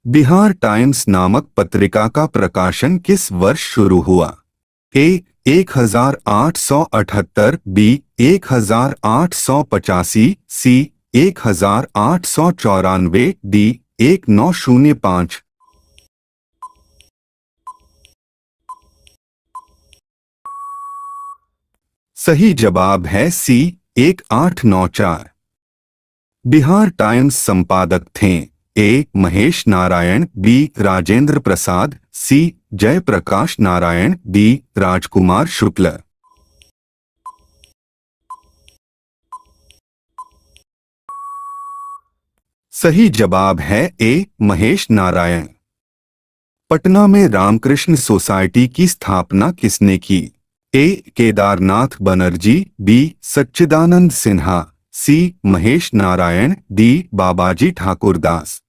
Bihar times नामक पत्रिका का प्रकाशन किस वर्ष शुरू हुआ? ए 1878, बी 1885, सी 1894, डी 1905। सही जवाब है सी 1894। बिहार टाइम्स संपादक थे ए महेश नारायण, बी राजेंद्र प्रसाद, सी जयप्रकाश नारायण, डी राजकुमार शुक्ल। सही जवाब है ए महेश नारायण। पटना में रामकृष्ण सोसाइटी की स्थापना किसने की? ए केदारनाथ बनर्जी, बी सच्चिदानंद सिन्हा, सी महेश नारायण, डी बाबाजी ठाकुरदास।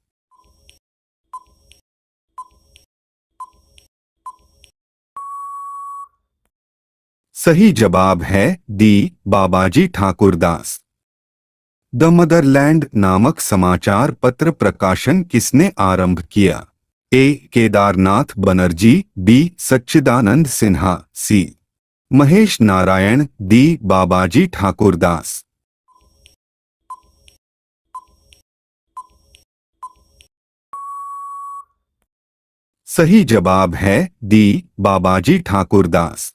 सही जवाब है D Babaji Thakurdas. The Motherland नामक समाचार पत्र प्रकाशन किसने आरंभ किया? ए केदारनाथ बनर्जी, बी सच्चिदानंद सिन्हा, सी महेश नारायण, डी बाबाजी ठाकुरदास। सही जवाब है डी बाबाजी ठाकुरदास।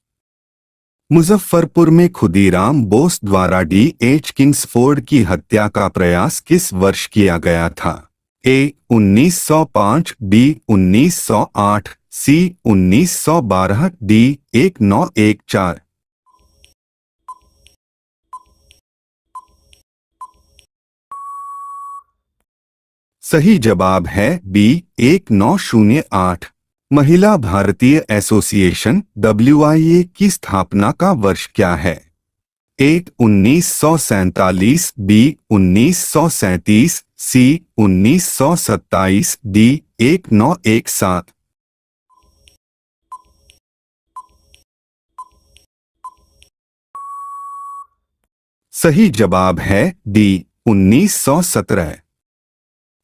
मुजफ्फरपुर में खुदीराम बोस द्वारा डी.एच. किंग्सफोर्ड की हत्या का प्रयास किस वर्ष किया गया था? ए 1905, बी 1908, सी 1912, डी 1914। सही जवाब है बी 1908। महिला भारतीय एसोसिएशन WIA की स्थापना का वर्ष क्या है? ए 1947, बी 1937, सी 1927, डी 1917। सही जवाब है डी 1917।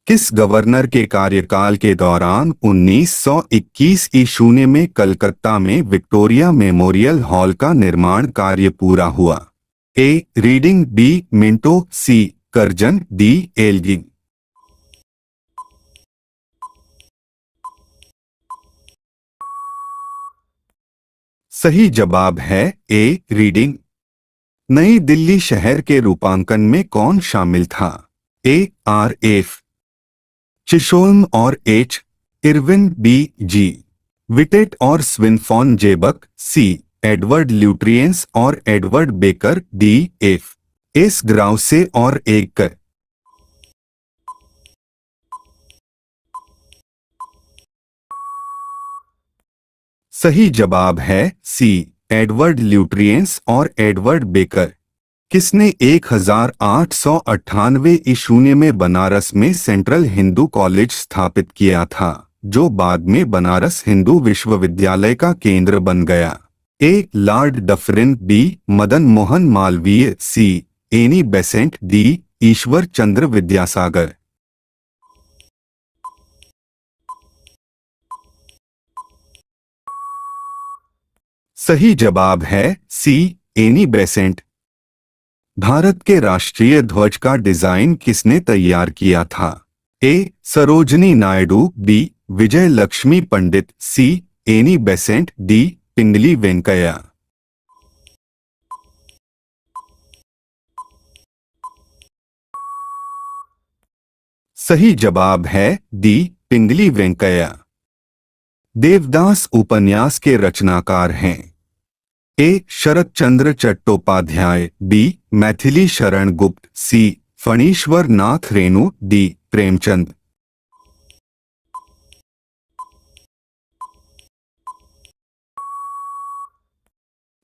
किस गवर्नर के कार्यकाल के दौरान 1921 ईस्वी में कलकत्ता में विक्टोरिया मेमोरियल हॉल का निर्माण कार्य पूरा हुआ? ए रीडिंग, बी मिंटो, सी कर्जन, डी एल्गिन। सही जवाब है ए रीडिंग। नई दिल्ली शहर के रूपांकन में कौन शामिल था? ए RF चिशोल्म और H इरविन, बी जी विटेट और स्विनफॉन जेबक, सी एडवर्ड ल्यूट्रियंस और एडवर्ड बेकर, डी F.S. ग्राउसे और एकर। सही जवाब है सी एडवर्ड ल्यूट्रियंस और एडवर्ड बेकर। किसने 1898 ईस्वी में बनारस में सेंट्रल हिंदू कॉलेज स्थापित किया था, जो बाद में बनारस हिंदू विश्वविद्यालय का केंद्र बन गया? A Lord Dufferin, B Madan Mohan Malviya, C Annie Besant, D Ishwar Chandra Vidyasagar. सही जवाब है सी एनी बेसेंट। भारत के राष्ट्रीय ध्वज का डिजाइन किसने तैयार किया था? ए सरोजनी नायडू, बी विजय लक्ष्मी पंडित, सी एनी बेसेंट, डी पिंगली वेंकैया। सही जवाब है डी पिंगली वेंकैया। देवदास उपन्यास के रचनाकार हैं? ए शरत चंद्र चट्टोपाध्याय, बी मैथिली शरण गुप्त, सी फणीश्वर नाथ रेणु, डी प्रेमचंद।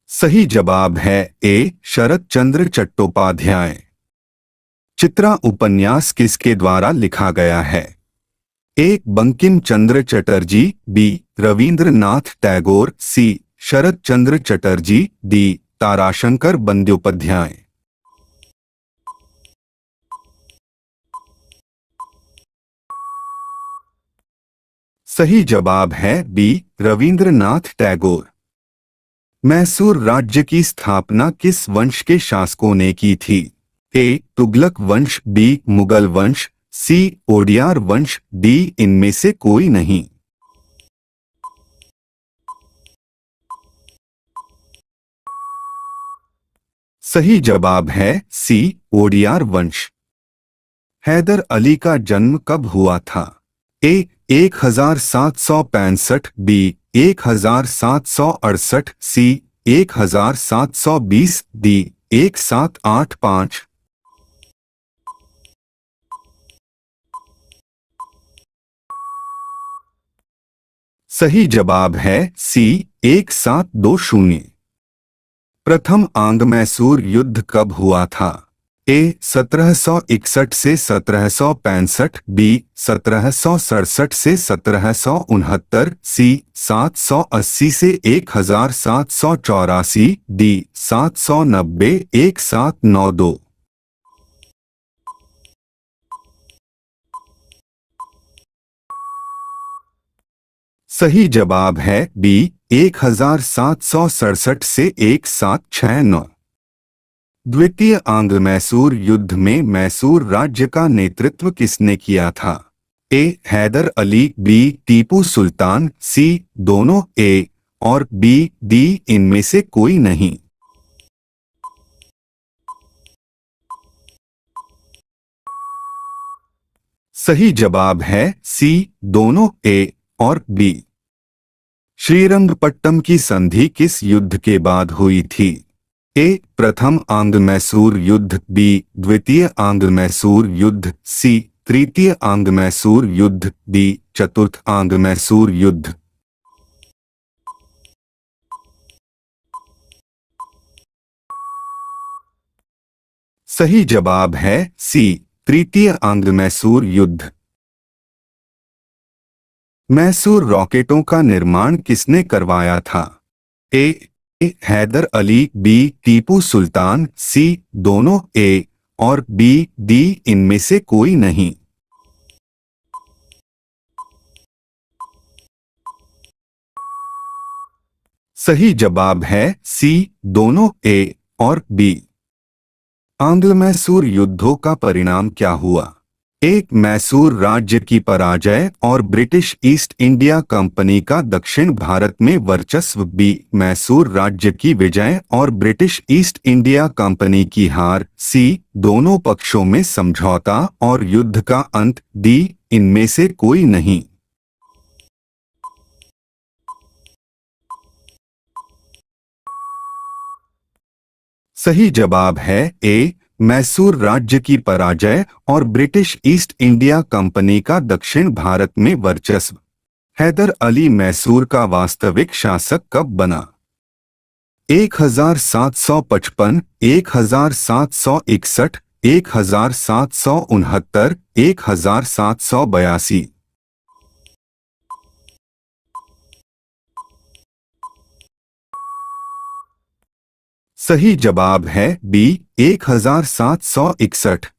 सही जवाब है ए शरत चंद्र चट्टोपाध्याय। चित्रा उपन्यास किसके द्वारा लिखा गया है? ए बंकिम चंद्र चटर्जी, बी रवींद्रनाथ टैगोर, सी शरत चंद्र चटर्जी, डी ताराशंकर बंद्योपाध्याय। सही जवाब है बी रविंद्रनाथ टैगोर। मैसूर राज्य की स्थापना किस वंश के शासकों ने की थी? ए तुगलक वंश, बी मुगल वंश, सी ओडियार वंश, डी इनमें से कोई नहीं। सही जवाब है सी ओडियार वंश। हैदर अली का जन्म कब हुआ था? ए 1765, बी 1768, सी 1720, डी 1785। सही जवाब है सी 1720। प्रथम आंग मैसूर युद्ध कब हुआ था? ए 1761 से 1765, बी 1767 से 1769, सी 780 से 1784, डी 790 1792। सही जवाब है बी 1767 से 1769। द्वितीय आंग्ल मैसूर युद्ध में मैसूर राज्य का नेतृत्व किसने किया था? ए हैदर अली, बी टीपू सुल्तान, सी दोनों, ए और बी डी इनमें से कोई नहीं। सही जवाब है सी दोनों, ए और बी। श्रीरंगपट्टम की संधि किस युद्ध के बाद हुई थी? ए प्रथम आंग्ल मैसूर युद्ध, बी द्वितीय आंग्ल मैसूर युद्ध, सी तृतीय आंग्ल मैसूर युद्ध, डी चतुर्थ आंग्ल मैसूर युद्ध। सही जवाब है सी तृतीय आंग्ल मैसूर युद्ध। मैसूर रॉकेटों का निर्माण किसने करवाया था? ए हैदर अली, बी टीपू सुल्तान, सी दोनों, ए और बी डी इनमें से कोई नहीं। सही जवाब है सी दोनों, ए और बी। आंग्ल मैसूर युद्धों का परिणाम क्या हुआ? एक मैसूर राज्य की पराजय और ब्रिटिश ईस्ट इंडिया कंपनी का दक्षिण भारत में वर्चस्व, बी मैसूर राज्य की विजय और ब्रिटिश ईस्ट इंडिया कंपनी की हार, सी दोनों पक्षों में समझौता और युद्ध का अंत, डी इनमें से कोई नहीं। सही जवाब है ए मैसूर राज्य की पराजय और ब्रिटिश ईस्ट इंडिया कंपनी का दक्षिण भारत में वर्चस्व। हैदर अली मैसूर का वास्तविक शासक कब बना? 1755, 1761, 1769, 1782। सही जवाब है बी 1761।